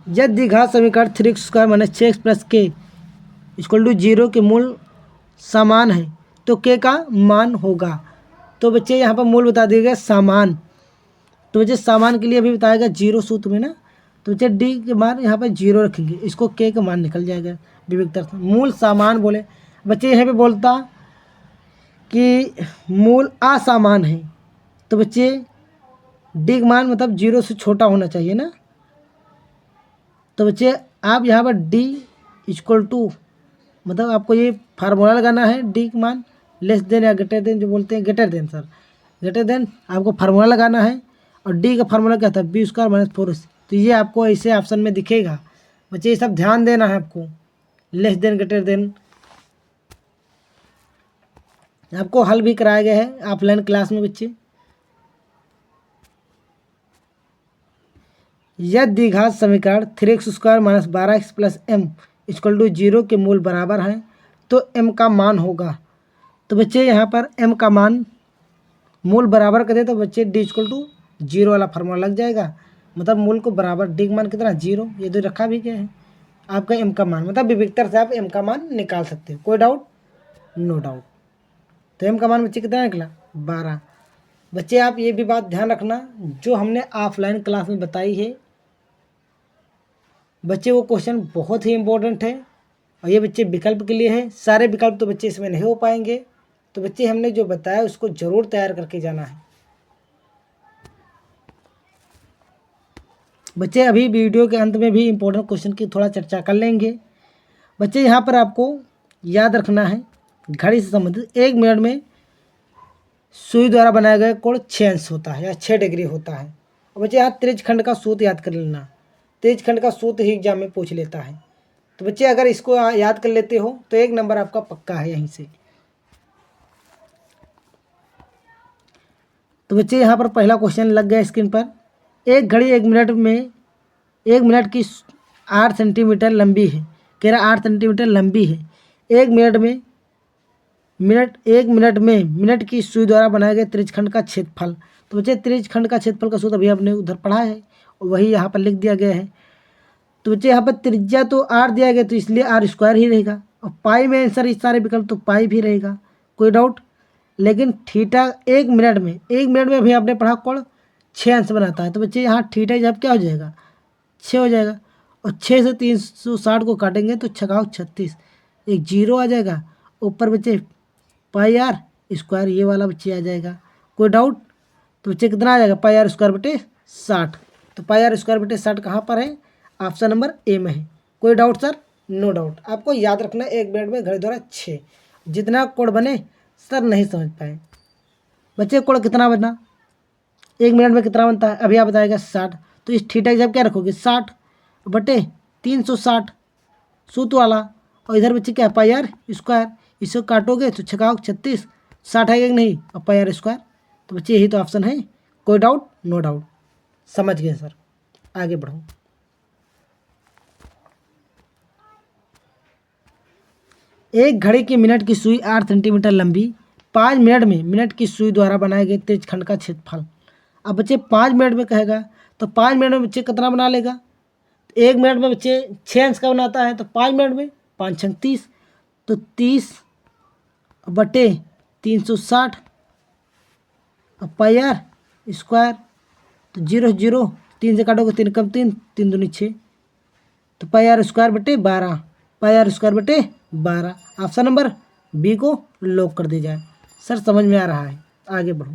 यदि द्विघात समीकरण 3x² - 6x + k = 0 के मूल समान है तो k का मान होगा। तो बच्चे यहाँ पर मूल बता दिया गया समान, तो बच्चे सामान के लिए अभी बताएगा 0 सूत्र में ना, तो बच्चे डी के मान यहाँ पर 0 रखेंगे, इसको के का मान निकल जाएगा विविधता। मूल सामान बोले बच्चे, यहाँ पे बोलता कि मूल असामान है, तो बच्चे डी का मान मतलब 0 से छोटा होना चाहिए ना, तो बच्चे आप यहाँ पर डी = मतलब आपको ये फार्मूला लगाना है, डी का मान लेस देन या ग्रेटर देन, जो बोलते हैं greater than sir, greater than आपको फार्मूला लगाना है। और डी का फार्मूला क्या था? b² - 4ac। तो ये आपको ऐसे ऑप्शन में दिखेगा बच्चे, ये सब ध्यान देना है आपको। लेस देन ग्रेटर देन आपको हल भी कराया गया है ऑफलाइन क्लास में बच्चे। यदि द्विघात समीकरण 3x² - 12x + m = 0 के मूल बराबर हैं तो m का मान होगा। तो बच्चे यहाँ पर m का मान मूल बराबर कर दे तो बच्चे d = 0 वाला फार्मूला लग जाएगा, मतलब मूल को बराबर, डी का मान कितना 0, ये तो रखा भी गया है आपका m का मान, मतलब विविधता से आप m का मान निकाल सकते हो। कोई डाउट? No doubt. तो m का मान बच्चे कितना निकला? 12। बच्चे आप ये भी बात ध्यान रखना, जो हमने ऑफलाइन क्लास में बताई है बच्चे, वो क्वेश्चन बहुत ही इंपॉर्टेंट है और ये बच्चे विकल्प के लिए है। सारे विकल्प तो बच्चे इसमें नहीं हो पाएंगे, तो बच्चे हमने जो बताया उसको ज़रूर तैयार करके जाना है। बच्चे अभी वीडियो के अंत में भी इम्पोर्टेंट क्वेश्चन की थोड़ा चर्चा कर लेंगे। बच्चे यहाँ पर आपको याद रखना है, घड़ी से संबंधित 1 मिनट में सुई द्वारा बनाया गया कोण 6 अंश होता है या 6 डिग्री होता है। और बच्चे यहाँ त्रिज्यखंड का सूत्र याद कर लेना, त्रिज्यखंड का सूत्र ही एग्जाम में पूछ लेता है, तो बच्चे अगर इसको याद कर लेते हो तो 1 नंबर आपका पक्का है यहीं से। तो बच्चे यहाँ पर पहला क्वेश्चन लग गया स्क्रीन पर। एक घड़ी 1 मिनट की 8 सेंटीमीटर लंबी है, कह रहा 8 सेंटीमीटर लंबी है। 1 मिनट में मिनट की सुई द्वारा बनाए गए त्रिज्यखंड का क्षेत्रफल। तो बच्चे त्रिज्यखंड का क्षेत्रफल का सूत्र अभी आपने उधर पढ़ा है और वही यहाँ पर लिख दिया गया है। तो बच्चे यहाँ पर त्रिज्या तो r दिया गया तो इसलिए r² ही रहेगा, और पाई में आंसर इस सारे विकल्प तो पाई भी रहेगा। कोई डाउट? लेकिन थीटा 1 मिनट में भी आपने पढ़ा कोण 6 अंश बनाता है, तो बच्चे यहाँ थीटा जब क्या हो जाएगा? 6 हो जाएगा, और 6 से 360 को काटेंगे तो 6 × 36, एक 0 आ जाएगा। ऊपर बच्चे πr², ये वाला बच्चे आ जाएगा। कोई डाउट? तो बच्चे कितना आ जाएगा? πr² / 60। तो πr² / 60 कहाँ पर है? ऑप्शन नंबर ए में है। कोई डाउट सर? No doubt. आपको याद रखना 1 मिनट में घड़ी द्वारा 6, जितना कोण बने सर नहीं समझ पाए बच्चे। कोण कितना बना 1 मिनट में कितना बनता है? अभी आप बताएगा 60। तो इस थीटा की जब क्या रखोगे? 60/360 सूत्र वाला, और इधर बच्चे क्या है? πr², इसको काटोगे तो 6 × 36, 60 आएगा कि नहीं? और πr², तो बच्चे यही तो ऑप्शन है। कोई डाउट? No doubt. समझ गए सर, आगे बढ़ो। एक घड़ी की मिनट की सुई 8 सेंटीमीटर लंबी, 5 मिनट में मिनट की सुई द्वारा बनाए गए त्रिज्यखंड का क्षेत्रफल। अब बच्चे 5 मिनट में कहेगा तो 5 मिनट में बच्चे कितना बना लेगा? 1 मिनट में बच्चे 6 अंश का बनाता है, तो 5 मिनट में 5 × 30, तो 30/360 और πr², तो 0 0, 3 से काटोगे 3 कम 3, 3 दूनी 6, तो πr²/12, πr²/12। Option number B को लॉक कर दिया जाए। सर समझ में आ रहा है, आगे बढ़ो।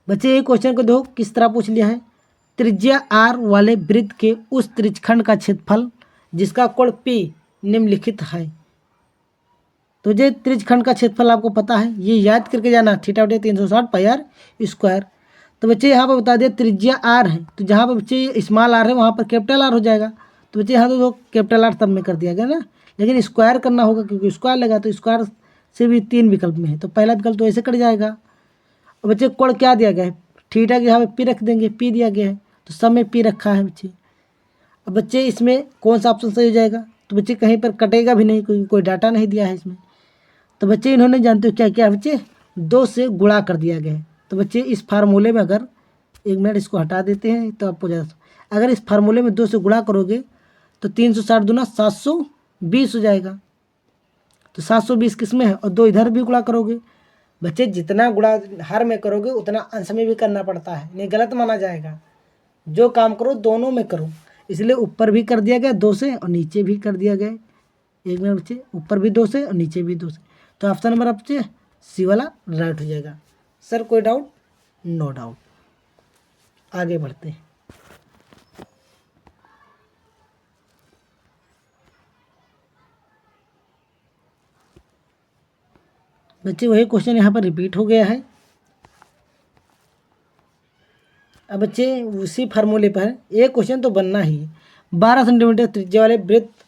बच्चे ये क्वेश्चन को देखो किस तरह पूछ लिया है। त्रिज्या r वाले वृत्त के उस त्रिज्यखंड का क्षेत्रफल जिसका कोण p निम्नलिखित है। तो ये त्रिज्यखंड का क्षेत्रफल आपको पता है, ये याद करके जाना, θ/360 πr²। तो बच्चे यहाँ पर बता दिया त्रिज्या r है, तो जहाँ पर बच्चे स्मॉल r है वहाँ पर कैपिटल R हो जाएगा। तो बच्चे यहाँ तो कैपिटल R तब में कर दिया गया ना, लेकिन स्क्वायर करना होगा क्योंकि स्क्वायर लगा, तो स्क्वायर से भी 3 विकल्प में है, तो पहला विकल्प तो ऐसे कट जाएगा। और बच्चे कोण क्या दिया गया है? थीटा के यहाँ पे पी रख देंगे, पी दिया गया है तो सब में पी रखा है बच्चे। अब बच्चे इसमें कौन सा ऑप्शन सही हो जाएगा? तो बच्चे कहीं पर कटेगा भी नहीं, कोई डाटा नहीं दिया है इसमें। तो बच्चे इन्होंने जानते हो क्या क्या बच्चे 2 से गुणा कर दिया गया है। तो बच्चे इस फार्मूले में अगर 1 मिनट इसको हटा देते हैं तो आपको ज़्यादा, अगर इस फार्मूले में 2 से गुणा करोगे तो 360 दूना 720 हो जाएगा। तो 720 किस में है और 2 इधर भी गुणा करोगे। बच्चे जितना गुणा हर में करोगे उतना अंश में भी करना पड़ता है, नहीं गलत माना जाएगा। जो काम करो दोनों में करो, इसलिए ऊपर भी कर दिया गया 2 से और नीचे भी कर दिया गया। 1 मिनट बच्चे, ऊपर भी 2 से और नीचे भी 2 से। तो ऑप्शन नंबर बच्चे सी वाला राइट हो जाएगा। सर कोई डाउट? No doubt. आगे बढ़ते हैं। बच्चे वही क्वेश्चन यहाँ पर रिपीट हो गया है। अब बच्चे उसी फार्मूले पर एक क्वेश्चन तो बनना ही है। 12 सेंटीमीटर त्रिज्या वाले वृत्त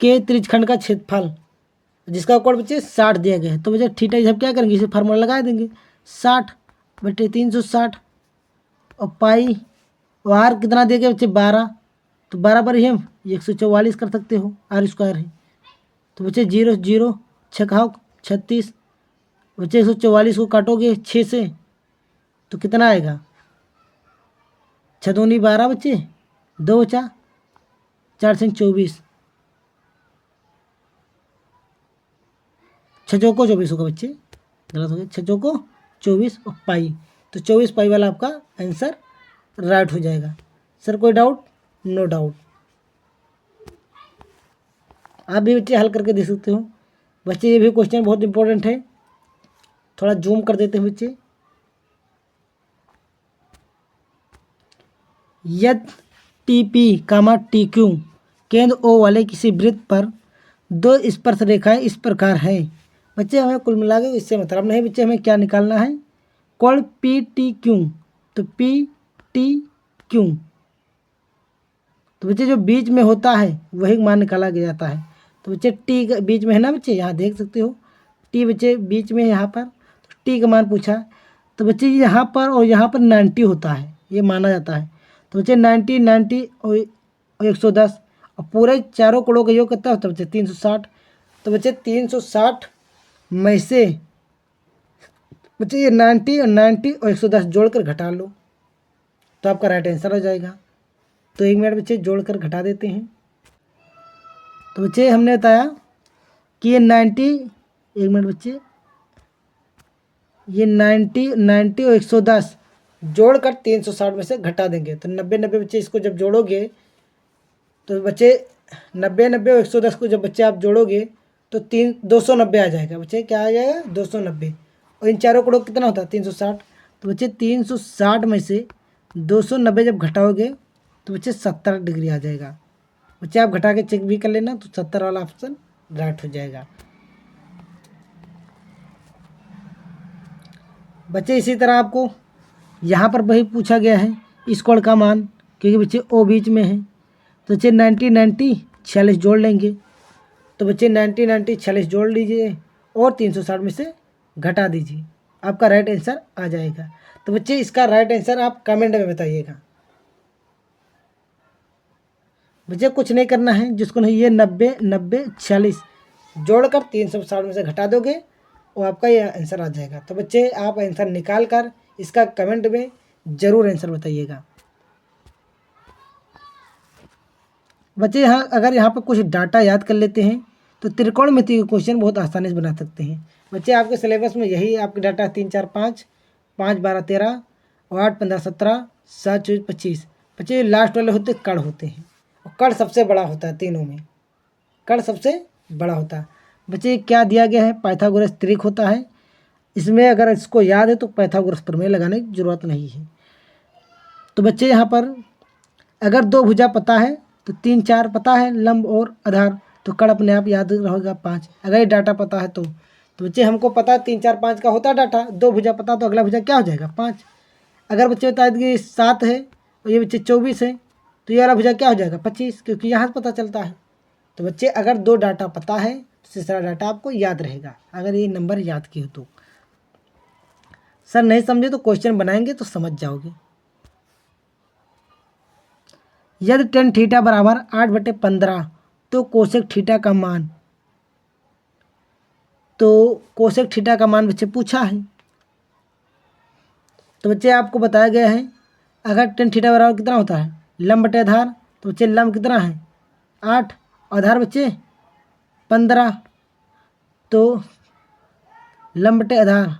के त्रिज्यखंड का क्षेत्रफल जिसका कोण बच्चे 60 दिया गया है। तो बच्चे थीटा जब क्या करेंगे, इसे फार्मूला लगा देंगे 60 बटे 360 और पाई और आर कितना दिया गया बच्चे 12। तो 12 पर ही हम 144 कर सकते हो, आर स्क्वायर है। तो बच्चे 0 0 छकाओ 36 बच्चे 144 को काटोगे 6 से तो कितना आएगा, 6 दूनी 12 बच्चे 2 बचा 4 से 24 6 चौको 24 होगा बच्चे, गलत हो गया 6 चौको 24 और पाई। तो 24 पाई वाला आपका आंसर राइट हो जाएगा। सर कोई डाउट? No doubt. आप भी बच्चे हल करके देख सकते हो। बच्चे ये भी क्वेश्चन बहुत इंपॉर्टेंट है, थोड़ा जूम कर देते हैं बच्चे। यदि टी पी कामा टी क्यू केंद्र ओ वाले किसी वृत्त पर 2 स्पर्श रेखाएं इस प्रकार है। बच्चे हमें कुल मिला के इससे मतलब नहीं, बच्चे हमें क्या निकालना है, कोण पी टी क्यू। तो पी टी क्यू तो बच्चे जो बीच में होता है वही मान निकाला गया जाता है। तो बच्चे टी बीच में है ना बच्चे, यहाँ देख सकते हो टी बच्चे बीच में है यहाँ पर। तो टी का मान पूछा, तो बच्चे यहाँ पर और यहाँ पर 90 होता है, ये माना जाता है। तो बच्चे 90 90 और 110 और पूरे चारों कोणों का योग कितना होता है बच्चे 360। तो बच्चे 360 में से बच्चे ये 90 और 90 और 110 जोड़कर घटा लो तो आपका राइट आंसर हो जाएगा। तो 1 मिनट बच्चे जोड़कर घटा देते हैं। तो बच्चे हमने बताया कि ये 90, 1 मिनट बच्चे, ये 90 90 और 110 जोड़कर 360 में से घटा देंगे तो 90 90 बच्चे इसको जब जोड़ोगे तो बच्चे 90 90 और 110 को जब बच्चे आप जोड़ोगे तो 290 आ जाएगा। बच्चे क्या आ जाएगा 290 और इन चारों कोणों कितना होता है 360। तो बच्चे 360 में से 290 जब घटाओगे तो बच्चे 70 डिग्री आ जाएगा। बच्चे आप घटा के चेक भी कर लेना, तो 70 वाला ऑप्शन राइट हो जाएगा। बच्चे इसी तरह आपको यहाँ पर वही पूछा गया है इस कोण का मान, क्योंकि बच्चे ओ बीच में है। तो बच्चे 90 90 46 जोड़ लेंगे। तो बच्चे 90 90 46 जोड़ लीजिए और 360 में से घटा दीजिए, आपका राइट आंसर आ जाएगा। तो बच्चे इसका राइट आंसर आप कमेंट में बताइएगा। बच्चे कुछ नहीं करना है, जिसको नहीं, ये 90 90 46 जोड़कर 360 में से घटा दोगे और आपका ये आंसर आ जाएगा। तो बच्चे आप आंसर निकाल कर इसका कमेंट में ज़रूर आंसर बताइएगा। बच्चे अगर यहाँ पर कुछ डाटा याद कर लेते हैं तो त्रिकोणमिति के क्वेश्चन बहुत आसानी से बना सकते हैं। बच्चे आपके सिलेबस में यही आपके डाटा 3 4 5 5 12 13 और 8 15 17 7 24 25। बच्चे लास्ट वाले होते कड़ होते हैं और कड़ सबसे बड़ा होता है, तीनों में कड़ सबसे बड़ा होता है। बच्चे क्या दिया गया है, पाइथागोरस त्रिक होता है। इसमें अगर इसको याद है तो पाइथागोरस प्रमेय लगाने की जरूरत नहीं है। तो बच्चे यहाँ पर अगर 2 भुजा पता है तो 3 4 पता है लंब और आधार, तो कड़ अपने आप याद रहेगा 5। अगर ये डाटा पता है तो बच्चे हमको पता है 3 4 5 का होता है डाटा, 2 भुजा पता तो अगला भुजा क्या हो जाएगा 5। अगर बच्चे बता दें कि 7 है और ये बच्चे 24 है तो ये वाला भुजा क्या हो जाएगा 25, क्योंकि यहाँ से पता चलता है। तो बच्चे अगर 2 डाटा पता है तो तीसरा डाटा आपको याद रहेगा, अगर ये नंबर याद किए तो। सर नहीं समझे तो क्वेश्चन बनाएंगे तो समझ जाओगे। यदि tan थीटा बराबर 8/15 तो कोसेक थीटा का मान, तो कोसेक थीटा का मान बच्चे पूछा है। तो बच्चे आपको बताया गया है अगर टेन थीटा बराबर कितना होता है, लंब बटे आधार। तो बच्चे लंब कितना है 8, आधार बच्चे 15। तो लंब बटे आधार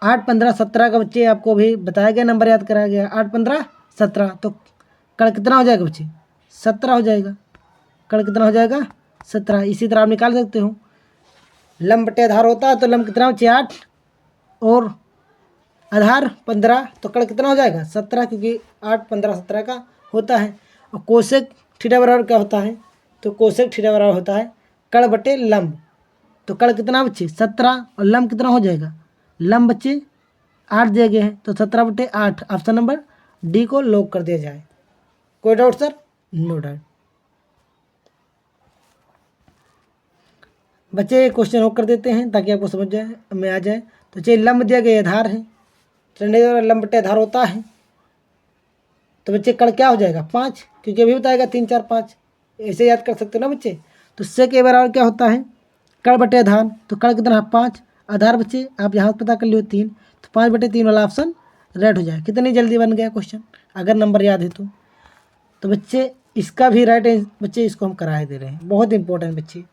8 15 17 का बच्चे आपको भी बताया गया, नंबर याद कराया गया 8 15 17। तो कण कितना हो जाएगा बच्चे 17 हो जाएगा, कण कितना हो जाएगा 17। इसी तरह आप निकाल सकते हो, लंब बटे आधार होता है तो लंब कितना बच्चे 8 और आधार 15, तो कण कितना हो जाएगा 17, क्योंकि 8 15 17 का होता है। और कोसेक थीटा बराबर क्या होता है, तो कोसेक थीटा बराबर होता है कण बटे लंब। तो कण कितना बच्चे 17 और लंब कितना हो जाएगा, लंब बच्चे 8 दिए गए हैं, तो 17 बटे 8 ऑप्शन नंबर डी को लॉक कर दिया जाए। कोई डाउट सर? No doubt. बच्चे क्वेश्चन हो कर देते हैं ताकि आपको समझ जाए में आ जाए। तो चलिए लंब दिया गया आधार है, लंब बटे आधार होता है। तो बच्चे कण क्या हो जाएगा 5, क्योंकि अभी बताएगा 3 4 5, ऐसे याद कर सकते हो ना बच्चे। तो सेक के बराबर क्या होता है कण बटे आधार। तो कण कितना 5, आधार बच्चे आप यहाँ पता कर लियो 3, तो 5 बटे 3 वाला ऑप्शन राइट हो जाए। कितनी जल्दी बन गया क्वेश्चन अगर नंबर याद है तो बच्चे इसका भी राइट है बच्चे, इसको हम करा ही दे रहे हैं, बहुत इंपॉर्टेंट बच्चे।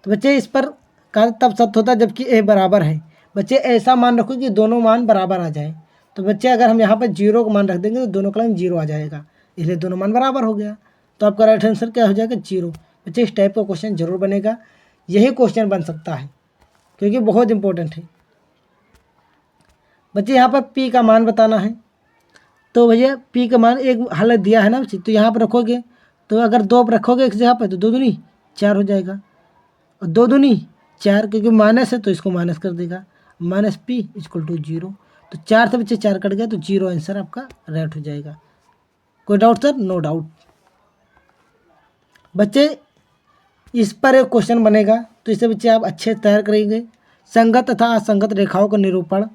तो बच्चे इस पर कार्य तब सत्य होता है जबकि ए बराबर है। बच्चे ऐसा मान रखो कि दोनों मान बराबर आ जाए। तो बच्चे अगर हम यहाँ पर 0 का मान रख देंगे तो दोनों का मान 0 आ जाएगा, इसलिए दोनों मान बराबर हो गया। तो आपका राइट आंसर क्या हो जाएगा 0। बच्चे इस टाइप का क्वेश्चन जरूर बनेगा, यही क्वेश्चन बन सकता है क्योंकि बहुत इंपॉर्टेंट है। बच्चे यहाँ पर पी का मान बताना है। तो भैया पी का मान एक हल दिया है ना बच्चे, तो यहाँ पर रखोगे, तो अगर 2 पर रखोगे एक जगह पर तो 2 दूनी 4 हो जाएगा, और 2 दूनी 4, क्योंकि माइनस है तो इसको माइनस कर देगा, माइनस पी इक्वल टू 0। तो 4 से बच्चे 4 कट गया तो 0 आंसर आपका राइट हो जाएगा। कोई डाउट सर? No doubt. बच्चे इस पर एक क्वेश्चन बनेगा, तो इसे बच्चे आप अच्छे तैयार करेंगे। संगत तथा असंगत रेखाओं का निरूपण।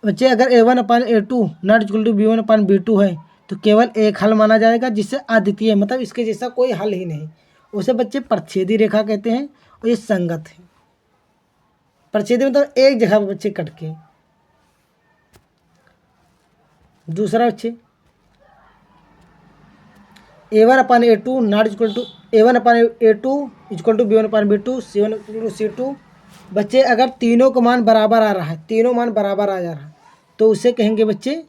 बच्चे अगर a1/a2 not equal to b1/b2 है तो केवल एक हल माना जाएगा जिससे अद्वितीय, मतलब इसके जैसा कोई हल ही नहीं, उसे बच्चे प्रच्छेदी रेखा कहते हैं, और ये संगत है। प्रच्छेदी मतलब एक जगह पर बच्चे कट के। दूसरा बच्चे a1/a2 not equal to a1/a2 equal to b1/b2 c1 equal to c2। बच्चे अगर तीनों का मान बराबर आ रहा है, तीनों मान बराबर आ जा रहा है, तो उसे कहेंगे बच्चे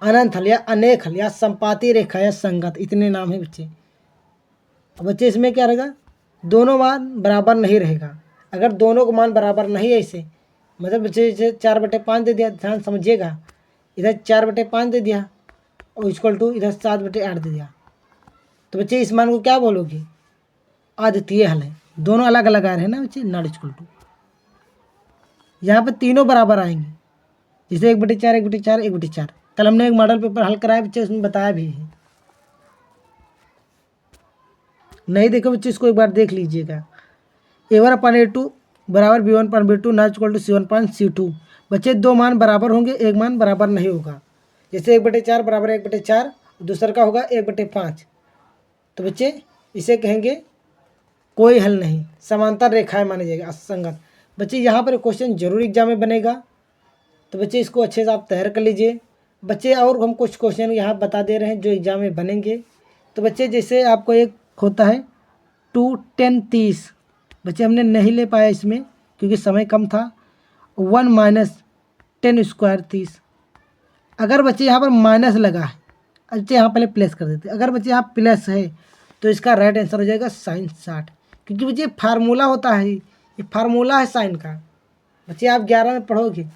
अनंत हल या अनेक हल या संपाती रेखा या संगत, इतने नाम है बच्चे। बच्चे इसमें क्या रहेगा, दोनों मान बराबर नहीं रहेगा। अगर दोनों का मान बराबर नहीं है इसे, मतलब बच्चे जैसे 4/5 दे दिया, ध्यान समझिएगा, इधर 4/5 दे दिया और इक्वल टू इधर 7/8 दे दिया, तो बच्चे इस मान को क्या बोलोगे, अद्वितीय हल है। दोनों अलग अलग आ रहे हैं ना बच्चे, नॉट इक्वल टू। यहाँ पर तीनों बराबर आएंगे, जैसे 1/4 1/4 1/4। कल हमने एक मॉडल पेपर हल कराया बच्चे, उसमें बताया भी है, नहीं देखो बच्चे इसको एक बार देख लीजिएगा। a1/a2 बराबर b1/b2 not equal to c1/c2। बच्चे दो मान बराबर होंगे, एक मान बराबर नहीं होगा। जैसे 1/4 बराबर 1/4, दूसरा का होगा 1/5। तो बच्चे इसे कहेंगे कोई हल नहीं, समांतर रेखाएं मानी जाएगी, असंगत। बच्चे यहाँ पर क्वेश्चन जरूर एग्जाम में बनेगा, तो बच्चे इसको अच्छे से आप तैयार कर लीजिए। बच्चे और हम कुछ क्वेश्चन यहाँ बता दे रहे हैं जो एग्जाम में बनेंगे। तो बच्चे जैसे आपको एक होता है 2 10 30, बच्चे हमने नहीं ले पाया इसमें क्योंकि समय कम था। 1 - 10 स्क्वायर 30। अगर बच्चे यहाँ पर माइनस लगा है, बच्चे यहाँ पहले प्लस कर देते, अगर बच्चे यहाँ प्लस है तो इसका राइट आंसर हो जाएगा साइन 60, क्योंकि बच्चे फार्मूला होता है, ये फार्मूला है साइन का। बच्चे आप 11 में पढ़ोगे,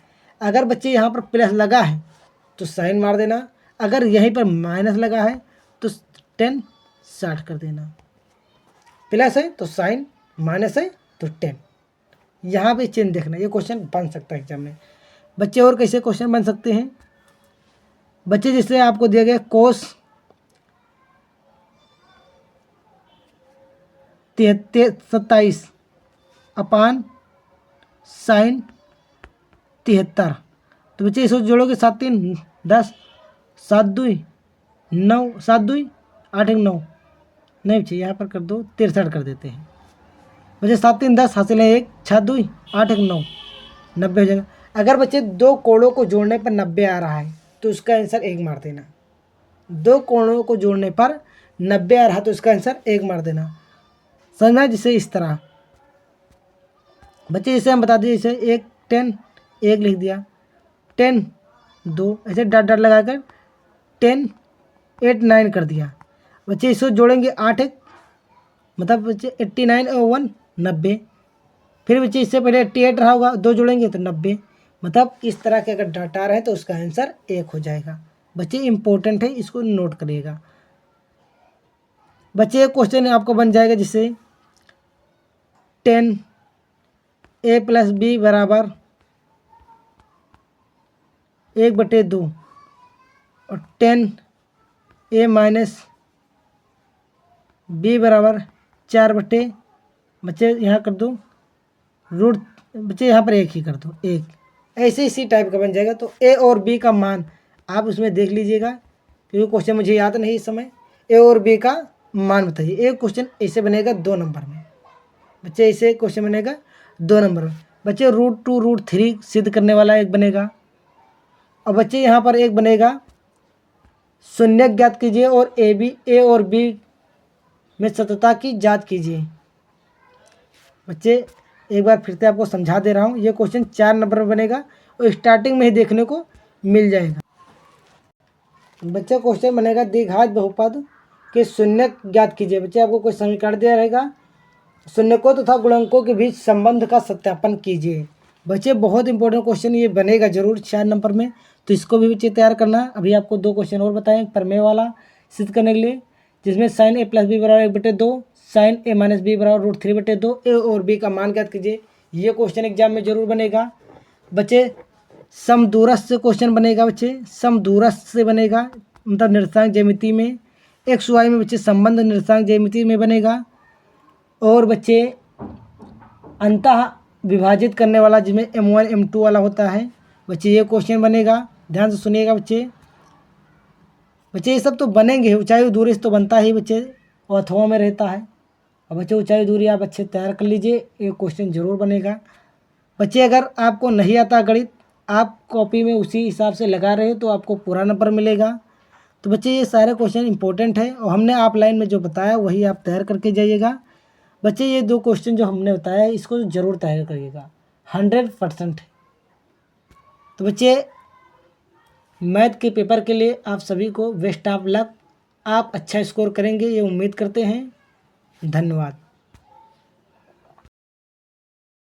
अगर बच्चे यहाँ पर प्लस लगा है तो साइन मार देना, अगर यहीं पर माइनस लगा है तो 10 60 कर देना। प्लस है तो साइन, माइनस है तो 10। यहाँ पे चिन्ह देखना, ये क्वेश्चन बन सकता है एग्जाम में। बच्चे और कैसे क्वेश्चन बन सकते हैं, बच्चे जैसे आपको दिया गया कोस 27 अपान साइन 73। तो बच्चे इसको जोड़ोगे 7 3 10, 7 2 9, 7 2 8 1 9, नहीं बच्चे यहाँ पर कर दो 63 कर देते हैं। बच्चे 7 3 10 हासिल है 1, 6 2 8 1 9, 90 हो जाएगा। अगर बच्चे दो कोणों को जोड़ने पर 90 आ रहा है तो उसका आंसर 1 मार देना। दो कोणों को जोड़ने पर 90 आ रहा है तो उसका आंसर 1 मार देना, समझना। जिसे इस तरह बच्चे इसे हम बता दिए, इसे 1 10 1 लिख दिया, 10 2 ऐसे डॉट डॉट लगाकर 10 8 9 कर दिया। बच्चे इसको जोड़ेंगे 8 1, मतलब बच्चे 89 और 1 90। फिर बच्चे इससे पहले 88 रहा होगा, 2 जोड़ेंगे तो 90। मतलब इस तरह के अगर डॉट आ रहे हैं तो उसका आंसर 1 हो जाएगा। बच्चे इंपॉर्टेंट है, इसको नोट करिएगा। बच्चे एक क्वेश्चन आपको बन जाएगा जिससे 10 a + b बराबर 1/2 और 10 a - b बराबर 4/, बच्चे यहाँ कर दो रूट, बच्चे यहाँ पर 1 ही कर दो 1, ऐसे इसी टाइप का बन जाएगा। तो a और b का मान आप उसमें देख लीजिएगा, क्योंकि क्वेश्चन मुझे याद नहीं इस समय। a और b का मान बताइए। एक क्वेश्चन ऐसे बनेगा 2 नंबर में, बच्चे ऐसे क्वेश्चन बनेगा 2 नंबर में। बच्चे √2 √3 सिद्ध करने वाला एक बनेगा। और बच्चे यहाँ पर एक बनेगा शून्य ज्ञात कीजिए और ए और बी में सतता की जांच कीजिए। बच्चे एक बार फिर से आपको समझा दे रहा हूँ, ये क्वेश्चन 4 नंबर में बनेगा और स्टार्टिंग में ही देखने को मिल जाएगा। बच्चे क्वेश्चन बनेगा द्विघात बहुपद के शून्य ज्ञात कीजिए। बच्चे आपको कोई समीकरण दिया रहेगा, शून्यकों तथा गुणकों के बीच संबंध का सत्यापन कीजिए। बच्चे बहुत इंपॉर्टेंट क्वेश्चन ये बनेगा जरूर 4 नंबर में, तो इसको भी बच्चे तैयार करना। अभी आपको 2 क्वेश्चन और बताएं प्रमेय वाला सिद्ध करने के लिए, जिसमें sin a + b बराबर 1/2, sin a - b बराबर √3/2, a और b का मान ज्ञात कीजिए। ये क्वेश्चन एग्जाम में जरूर बनेगा। बच्चे समदूरस्थ से क्वेश्चन बनेगा, बच्चे समदूरस्थ से बनेगा, मतलब निर्देशांक ज्यामिति में, x y में बच्चे संबंध निर्देशांक ज्यामिति में बनेगा। और बच्चे अंतः विभाजित करने वाला जिसमें m1 m2 वाला होता है, बच्चे ये क्वेश्चन बनेगा। ध्यान से सुनिएगा बच्चे। बच्चे ये सब तो बनेंगे, ऊंचाई दूरी से तो बनता ही बच्चे, अथवा में रहता है। और बच्चे ऊंचाई दूरी आप अच्छे तैयार कर लीजिए, एक क्वेश्चन जरूर बनेगा। बच्चे अगर आपको नहीं आता गणित, आप कॉपी में उसी हिसाब से लगा रहे हो तो आपको पूरा नंबर मिलेगा। तो बच्चे ये सारे क्वेश्चन इंपॉर्टेंट है और हमने ऑफलाइन में जो बताया वही आप तैयार करके जाइएगा। बच्चे ये 2 क्वेश्चन जो हमने बताया इसको ज़रूर तैयार करिएगा, 100%। तो बच्चे मैथ के पेपर के लिए आप सभी को बेस्ट ऑफ लक। आप अच्छा स्कोर करेंगे ये उम्मीद करते हैं। धन्यवाद।